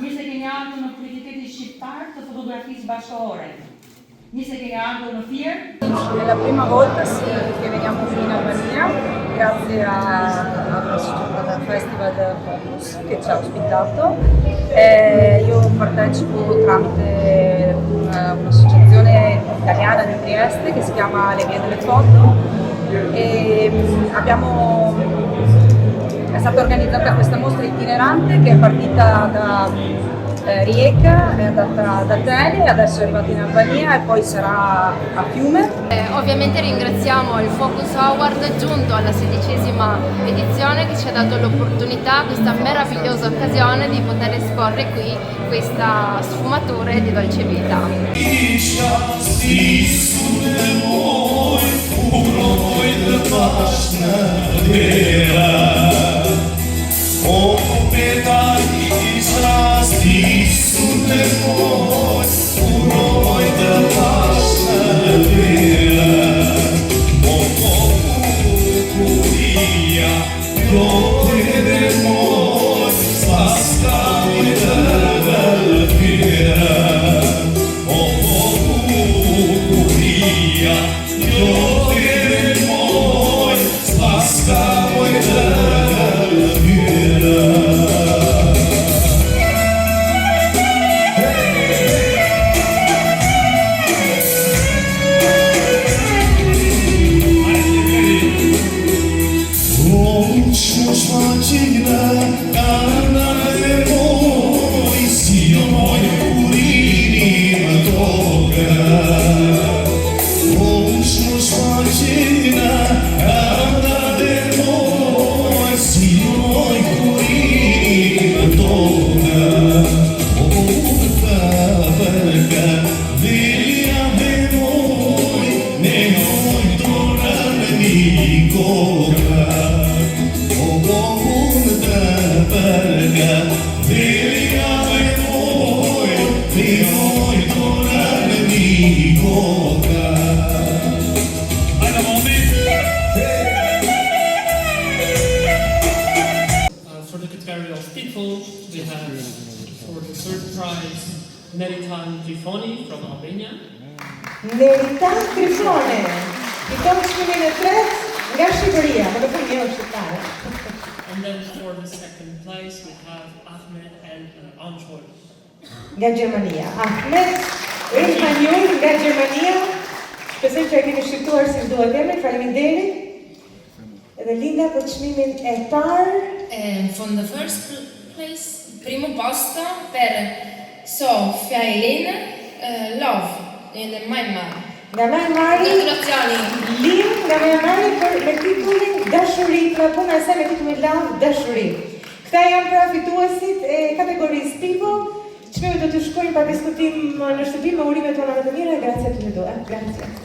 Mirë se keni ardhur në Kryeqytetin Shqiptar të fotografisë bashkëore. Mirë se keni ardhur në Fier. È la prima volta che veniamo qui in Albania, grazie al Festival Focus che ci ha ospitato. Io partecipo tramite un'associazione italiana di Trieste che si chiama Le Vie delle Foto e è stata organizzata questa mostra itinerante che è partita da Rijeka, è andata ad Atene, adesso è arrivata in Albania e poi sarà a Fiume. Ovviamente ringraziamo il Focus Award giunto alla 16ª edizione che ci ha dato l'opportunità, questa meravigliosa occasione di poter esporre qui questa sfumatura di dolce vita. For the category of people, we have for the third prize Neritan Trifoni from Albania. Neritan Trifoni, fiton çmimin e tretë nga Shqipëria, më duket një shqiptare. And then for the second place, we have Ahmed El Anchoy. Nga Gjermania. Ahmed El Anchoy nga Gjermania. Shpresoj që e keni shqiptuar si duhet emrin, faleminderit. Edhe Linda për çmimin e parë. From the first place, primo posto per Sofia Elena Love in Myanmar. Nga Myanmari, Lim nga Myanmari me titullin Dashuri, pra puna e saj me titullin Love Dashuri. Këta janë pra fituesit e kategorisë People. Çmimi do të shkojnë pa diskutim në shtëpi me urimet tona më të mira, grazie a tutti e due. Grazie.